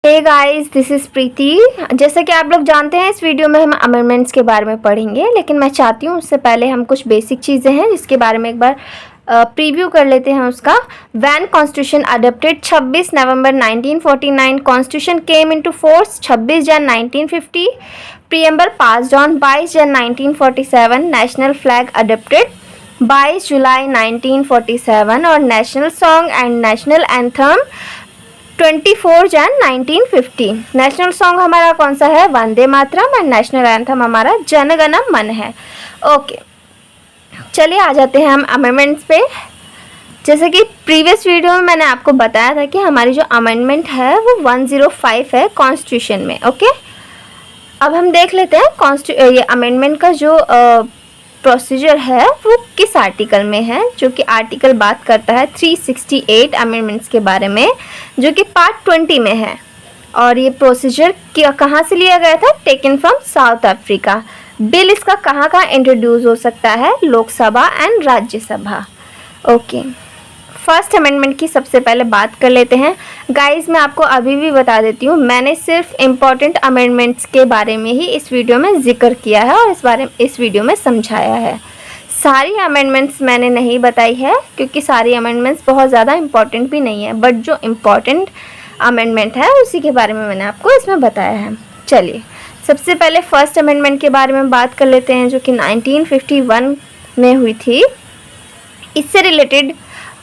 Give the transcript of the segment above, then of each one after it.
Hey guys, this is प्रीति। जैसा कि आप लोग जानते हैं, इस वीडियो में हम अमेंडमेंट्स के बारे में पढ़ेंगे, लेकिन मैं चाहती हूँ उससे पहले हम कुछ बेसिक चीज़ें हैं जिसके बारे में एक बार प्रीव्यू कर लेते हैं उसका। When constitution adopted 26 November 1949, constitution came into force 26 जन 1950, प्रीएम्बल पास्ड ऑन 22 जन 1947, नेशनल फ्लैग अडॉप्टेड 22 जुलाई 1947 और national song and national anthem 24 जन 1950। नेशनल सॉन्ग हमारा कौन सा है? Vande Mataram. And national anthem हमारा जन गण मन है। ओके, चलिए आ जाते हैं हम अमेंडमेंट्स पे। जैसे कि प्रीवियस वीडियो में मैंने आपको बताया था कि हमारी जो अमेंडमेंट है वो 105 है कॉन्स्टिट्यूशन में। ओके, अब हम देख लेते हैं ये अमेंडमेंट का जो प्रोसीजर है वो किस आर्टिकल में है, जो कि आर्टिकल बात करता है 368 अमेंडमेंट्स के बारे में, जो कि पार्ट 20 में है। और ये प्रोसीजर कहाँ से लिया गया था? Taken from south Africa. Bill इसका कहाँ कहाँ इंट्रोड्यूस हो सकता है? Lok Sabha and Rajya Sabha. Okay, first amendment की सबसे पहले बात कर लेते हैं। गाइस, मैं आपको अभी भी बता देती हूँ, मैंने सिर्फ इम्पॉर्टेंट अमेंडमेंट्स के बारे में ही इस वीडियो में जिक्र किया है और इस वीडियो में समझाया है। सारी अमेंडमेंट्स मैंने नहीं बताई है क्योंकि सारी अमेंडमेंट्स बहुत ज़्यादा इम्पॉर्टेंट भी नहीं है, बट जो इम्पॉर्टेंट अमेंडमेंट है उसी के बारे में मैंने आपको इसमें बताया है। चलिए, सबसे पहले फर्स्ट अमेंडमेंट के बारे में बात कर लेते हैं, जो कि 1951 में हुई थी। इससे रिलेटेड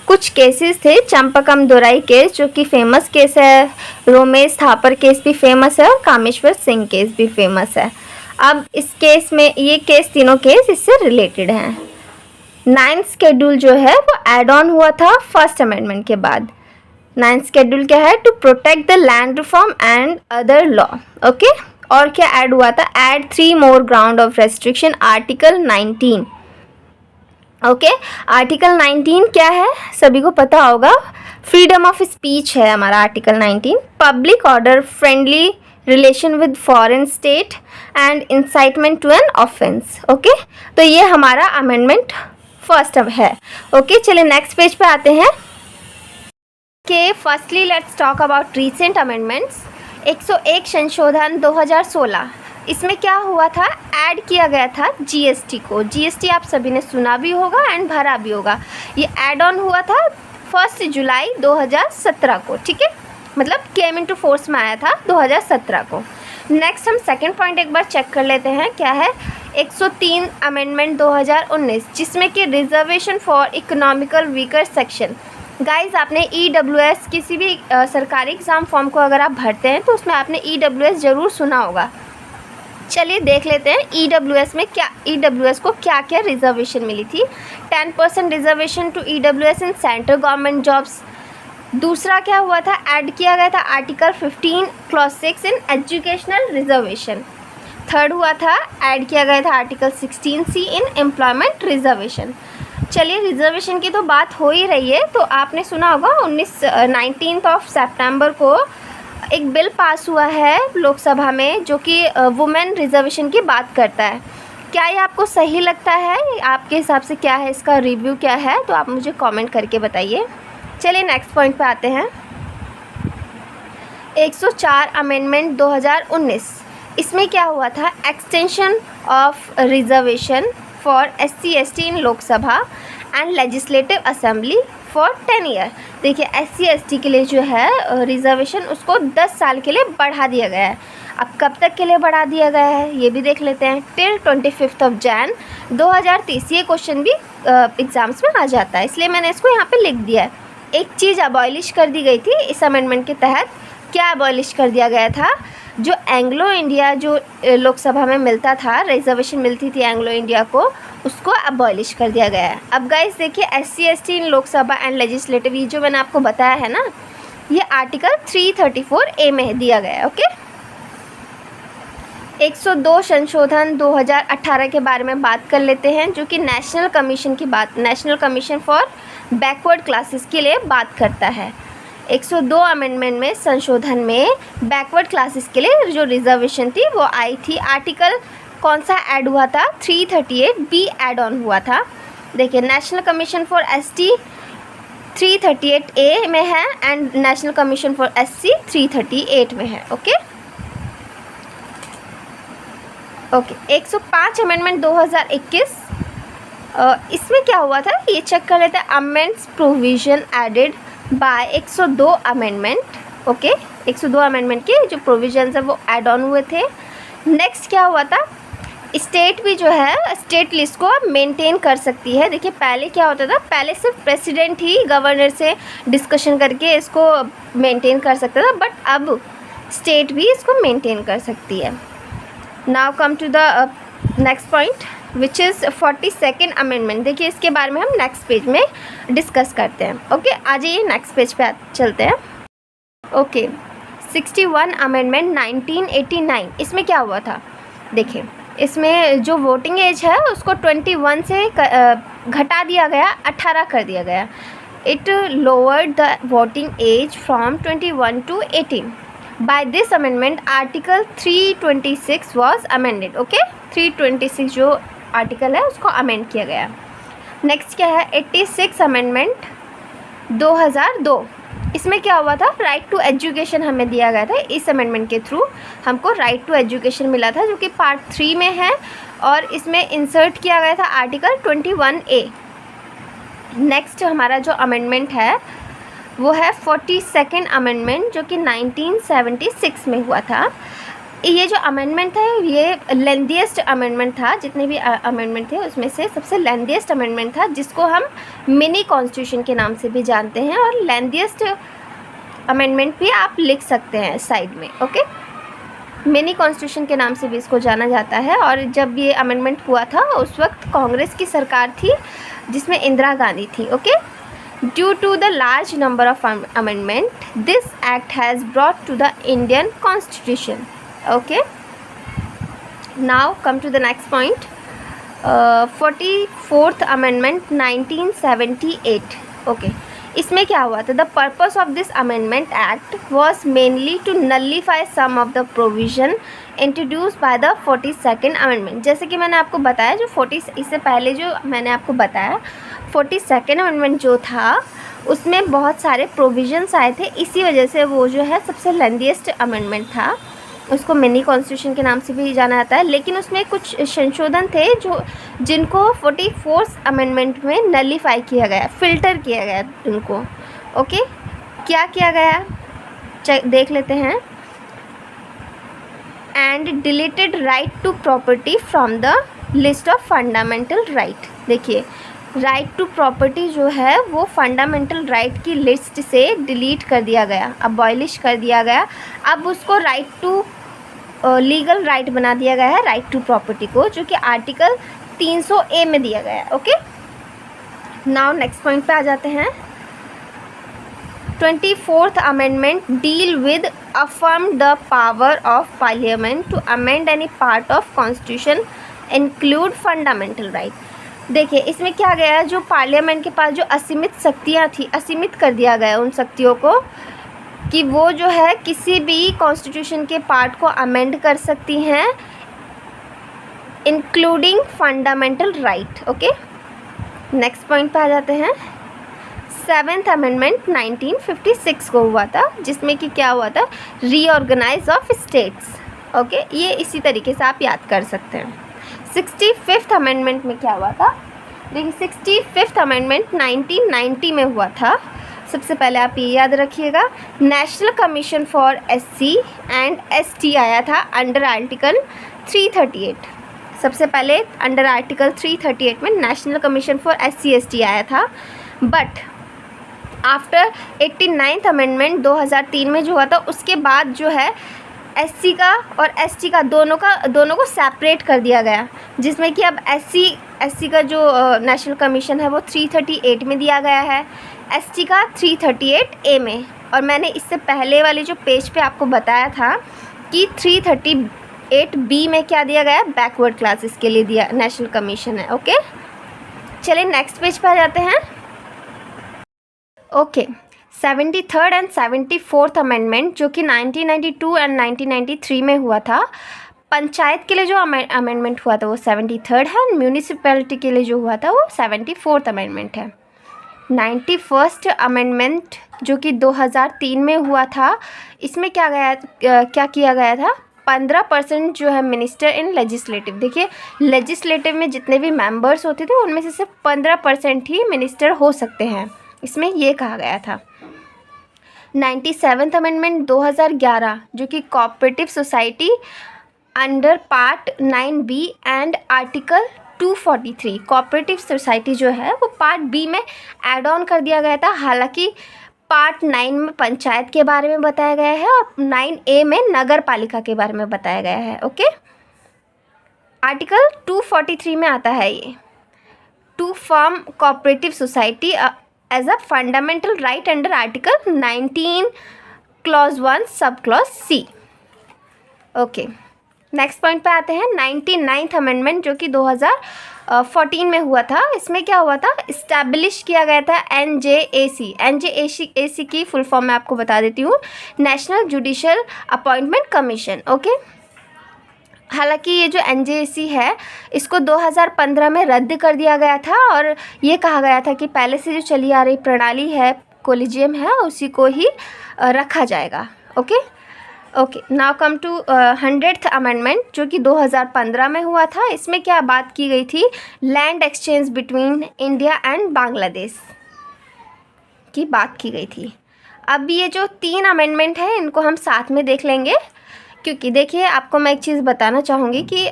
कुछ केसेस थे। चंपकम दोराई केस जो कि फेमस केस है, रोमेश थापर केस भी फेमस है और कामेश्वर सिंह केस भी फेमस है। अब इस केस में ये केस, तीनों केस इससे रिलेटेड हैं। 9th शेड्यूल जो है वो एड ऑन हुआ था फर्स्ट अमेंडमेंट के बाद। 9th शेड्यूल क्या है? To protect the land reform and other law. Okay, और क्या ऐड हुआ था? Add 3 more ground of restriction, article 19। Okay, article 19 क्या है? सभी को पता होगा, फ्रीडम ऑफ स्पीच है हमारा article 19। Public order, friendly relation with foreign state and incitement to an offence. Okay, तो ये हमारा अमेंडमेंट फर्स्ट है। ओके, चलिए नेक्स्ट पेज पे आते हैं। के firstly let's talk about recent amendments. 101 संशोधन 2016, इसमें क्या हुआ था? ऐड किया गया था जीएसटी को। जीएसटी आप सभी ने सुना भी होगा एंड भरा भी होगा। ये ऐड ऑन हुआ था 1 जुलाई 2017 को। ठीक है, मतलब केम इनटू फोर्स में आया था 2017 को। नेक्स्ट हम सेकंड पॉइंट एक बार चेक कर लेते हैं, क्या है? 103 अमेंडमेंट 2019, जिसमें कि reservation for economical weaker section. Guys, आपने EWS किसी भी सरकारी एग्ज़ाम फॉर्म को अगर आप भरते हैं तो उसमें आपने EWS ज़रूर सुना होगा। चलिए देख लेते हैं EWS में क्या, EWS को क्या क्या रिजर्वेशन मिली थी। 10% reservation to EWS in central government jobs. दूसरा क्या हुआ था? ऐड किया गया था article 15 clause 6 in educational reservation. Third हुआ था, ऐड किया गया था article 16C in employment reservation. चलिए, रिजर्वेशन की तो बात हो ही रही है, तो आपने सुना होगा 19 सितंबर को एक बिल पास हुआ है लोकसभा में, जो कि वुमेन रिजर्वेशन की बात करता है। क्या ये आपको सही लगता है? आपके हिसाब से क्या है, इसका रिव्यू क्या है? तो आप मुझे कमेंट करके बताइए। चलिए नेक्स्ट पॉइंट पे आते हैं। 104 अमेंडमेंट 2019, इसमें क्या हुआ था? Extension of reservation for SC ST in Lok Sabha and legislative assembly for 10 year. देखिए, SC ST के लिए जो है रिजर्वेशन उसको 10 साल के लिए बढ़ा दिया गया है। अब कब तक के लिए बढ़ा दिया गया है ये भी देख लेते हैं। टिल 25 जनवरी 2030। ये क्वेश्चन भी एग्ज़ाम्स में आ जाता है, इसलिए मैंने इसको यहाँ पे लिख दिया है। एक चीज़ अबॉलिश कर दी गई थी इस अमेंडमेंट के तहत। क्या अबॉलिश कर दिया गया था? जो एंग्लो इंडिया जो लोकसभा में मिलता था, रिजर्वेशन मिलती थी एंग्लो इंडिया को, उसको अबॉलिश कर दिया गया है। अब गाइस देखिए, SC ST in Lok Sabha and legislative, ये जो मैंने आपको बताया है ना, ये आर्टिकल 334A में दिया गया है। ओके, 102 संशोधन 2018 के बारे में बात कर लेते हैं, जो कि national commission for backward classes के लिए बात करता है। 102 अमेंडमेंट में, संशोधन में बैकवर्ड क्लासेस के लिए जो रिजर्वेशन थी वो आई थी। आर्टिकल कौन सा ऐड हुआ था? 338B ऐड ऑन हुआ था। देखिए, national commission for ST 338A में है and national commission for SC 338 में है। ओके ओके 105 अमेंडमेंट 2021, इसमें क्या हुआ था ये चेक कर लेते हैं। Amends provision added by 102 amendment. Okay 102 amendment के जो प्रोविजंस है वो ऐड ऑन हुए थे। नेक्स्ट क्या हुआ था, स्टेट भी जो है स्टेट लिस्ट को अब मेंटेन कर सकती है। देखिए पहले क्या होता था, पहले सिर्फ प्रेसिडेंट ही गवर्नर से डिस्कशन करके इसको मेंटेन कर सकता था, बट अब स्टेट भी इसको मेंटेन कर सकती है। Now come to the next point which is 42nd amendment. देखिए इसके बारे में हम नेक्स्ट पेज में डिस्कस करते हैं। ओके आ जाइए नेक्स्ट पेज पे चलते हैं। ओके 61 अमेंडमेंट 1989, इसमें क्या हुआ था, देखिए इसमें जो वोटिंग एज है उसको 21 से घटा दिया गया, 18 कर दिया गया। It lowered the voting age from 21 to 18। By this amendment article 326 was amended. Okay 326 जो आर्टिकल है उसको अमेंड किया गया। नेक्स्ट क्या है 86 अमेंडमेंट 2002, इसमें क्या हुआ था, राइट टू एजुकेशन हमें दिया गया था। इस अमेंडमेंट के थ्रू हमको राइट टू एजुकेशन मिला था जो कि पार्ट 3 में है और इसमें इंसर्ट किया गया था आर्टिकल 21A। नेक्स्ट हमारा जो अमेंडमेंट है वो है 42nd अमेंडमेंट जो कि 1976 में हुआ था। ये जो अमेंडमेंट है ये लेंथीएस्ट अमेंडमेंट था, जितने भी अमेंडमेंट थे उसमें से सबसे लेंथीएस्ट अमेंडमेंट था, जिसको हम मिनी कॉन्स्टिट्यूशन के नाम से भी जानते हैं और लेंथीएस्ट अमेंडमेंट भी आप लिख सकते हैं साइड में। ओके मिनी कॉन्स्टिट्यूशन के नाम से भी इसको जाना जाता है। और जब ये अमेंडमेंट हुआ था उस वक्त कांग्रेस की सरकार थी जिसमें इंदिरा गांधी थी। Okay due to the large number of amendment this act has brought to the Indian constitution. Okay now come to the next point, 44th amendment 1978। okay इसमें क्या हुआ था, the purpose of this amendment act was mainly to nullify some of the provision introduce by the 42nd amendment. जैसे कि मैंने आपको बताया जो 40 इससे पहले जो मैंने आपको बताया 42nd अमेंडमेंट जो था उसमें बहुत सारे प्रोविजंस आए थे, इसी वजह से वो जो है सबसे लेंथीएस्ट अमेंडमेंट था। उसको मिनी कॉन्स्टिट्यूशन के नाम से भी जाना जाता है, लेकिन उसमें कुछ संशोधन थे जिनको 44th अमेंडमेंट में नलीफाई किया गया, फ़िल्टर किया गया उनको। ओके क्या किया गया देख लेते हैं। And deleted right to property from the list of fundamental right. देखिए राइट टू प्रॉपर्टी जो है वो फंडामेंटल राइट की लिस्ट से डिलीट कर दिया गया, अबॉलिश कर दिया गया। अब उसको राइट टू लीगल राइट बना दिया गया है, राइट टू प्रॉपर्टी को, जो कि आर्टिकल 300A में दिया गया है। ओके नाउ नेक्स्ट पॉइंट पे आ जाते हैं। 24th amendment deal with affirm the power of parliament to amend any part of constitution include fundamental right. देखिए इसमें क्या गया है, जो पार्लियामेंट के पास जो असीमित शक्तियाँ थी, असीमित कर दिया गया उन शक्तियों को कि वो जो है किसी भी कॉन्स्टिट्यूशन के पार्ट को अमेंड कर सकती हैं including fundamental right. Okay next point पे आ जाते हैं। 7th अमेंडमेंट 1956 को हुआ था, जिसमें कि क्या हुआ था, रीऑर्गेनाइज ऑफ स्टेट्स। ओके ये इसी तरीके से आप याद कर सकते हैं। 65th अमेंडमेंट में क्या हुआ था, देखिए 65th अमेंडमेंट 1990 में हुआ था। सबसे पहले आप ये याद रखिएगा, national commission for SC and ST आया था अंडर आर्टिकल 338। सबसे पहले अंडर आर्टिकल 338 में national commission for SC ST आया था, बट आफ्टर 89th अमेंडमेंट 2003 में जो हुआ था उसके बाद जो है SC का और ST का दोनों को सेपरेट कर दिया गया, जिसमें कि अब SC का जो नेशनल कमीशन है वो 338 में दिया गया है, ST का 338A में। और मैंने इससे पहले वाले जो पेज पे आपको बताया था कि 338B में क्या दिया गया, बैकवर्ड क्लासेस के लिए दिया नेशनल कमीशन है। ओके चलिए नेक्स्ट पेज पे आ जाते हैं। Okay 73rd and 74th amendment जो कि 1992 एंड 1993 में हुआ था। पंचायत के लिए जो अमेंडमेंट हुआ था वो 73rd है, म्यूनिसिपैलिटी के लिए जो हुआ था वो 74th अमेंडमेंट है। 91st अमेंडमेंट जो कि 2003 में हुआ था, इसमें क्या किया गया था, 15% जो है मिनिस्टर इन लेजिस्लेटिव। देखिए लेजिस्लेटिव में जितने भी मेंबर्स होते थे उनमें से सिर्फ 15% ही मिनिस्टर हो सकते हैं, इसमें ये कहा गया था। 97th अमेंडमेंट 2011 जो कि cooperative society under part 9B and article 243, cooperative society जो है वो पार्ट बी में ऐड ऑन कर दिया गया था। हालांकि पार्ट 9 में पंचायत के बारे में बताया गया है और 9A में नगर पालिका के बारे में बताया गया है। ओके, आर्टिकल 243 में आता है ये, to form cooperative society as a fundamental right under article 19 clause 1 sub clause C। Okay, next point पे आते हैं। 99th अमेंडमेंट जो कि 2014 में हुआ था, इसमें क्या हुआ था, इस्टेब्लिश किया गया था NJAC। NJAC की फुल फॉर्म मैं आपको बता देती हूँ, national judicial appointment commission. Okay, हालांकि ये जो NJAC है इसको 2015 में रद्द कर दिया गया था और ये कहा गया था कि पहले से जो चली आ रही प्रणाली है, कोलिजियम है, उसी को ही रखा जाएगा। Okay, now come to 100th amendment जो कि 2015 में हुआ था। इसमें क्या बात की गई थी, land exchange between India and Bangladesh की बात की गई थी। अब ये जो 3 अमेंडमेंट हैं इनको हम साथ में देख लेंगे, क्योंकि देखिए आपको मैं एक चीज़ बताना चाहूँगी कि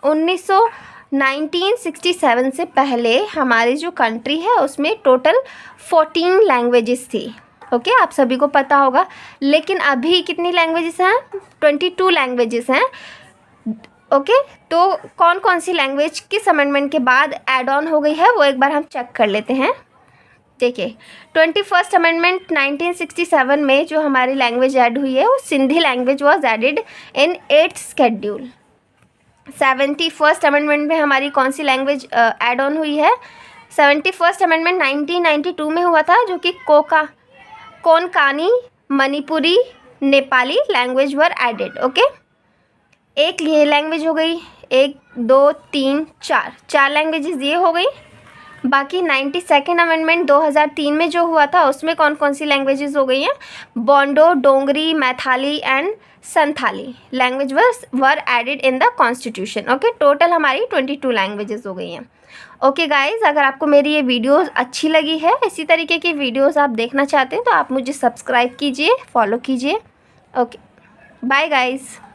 1967 से पहले हमारी जो कंट्री है उसमें टोटल 14 लैंग्वेजेस थी। ओके, आप सभी को पता होगा, लेकिन अभी कितनी लैंग्वेजेस हैं, 22 लैंग्वेजेस हैं। ओके, तो कौन कौन सी लैंग्वेज किस अमेंडमेंट के बाद ऐड ऑन हो गई है वो एक बार हम चेक कर लेते हैं। देखिए 21st अमेंडमेंट 1967 में जो हमारी लैंग्वेज ऐड हुई है वो Sindhi language was added in 8th schedule. 71st amendment में हमारी कौन सी लैंग्वेज ऐड ऑन हुई है, 71st अमेंडमेंट 1992 में हुआ था, जो कि Konkani, Manipuri, Nepali language were added. Okay, एक ये लैंग्वेज हो गई, 1 2 3 4 लैंग्वेजेस ये हो गई। बाकी 92nd अमेंडमेंट 2003 में जो हुआ था उसमें कौन कौन सी लैंग्वेजेस हो गई हैं, Bodo, Dogri, Maithili and Santhali language were added in the constitution. Okay, total हमारी 22 लैंग्वेजेस हो गई हैं। ओके गाइज़, अगर आपको मेरी ये वीडियोस अच्छी लगी है, इसी तरीके की वीडियोस आप देखना चाहते हैं तो आप मुझे सब्सक्राइब कीजिए, फॉलो कीजिए। Okay, bye guys.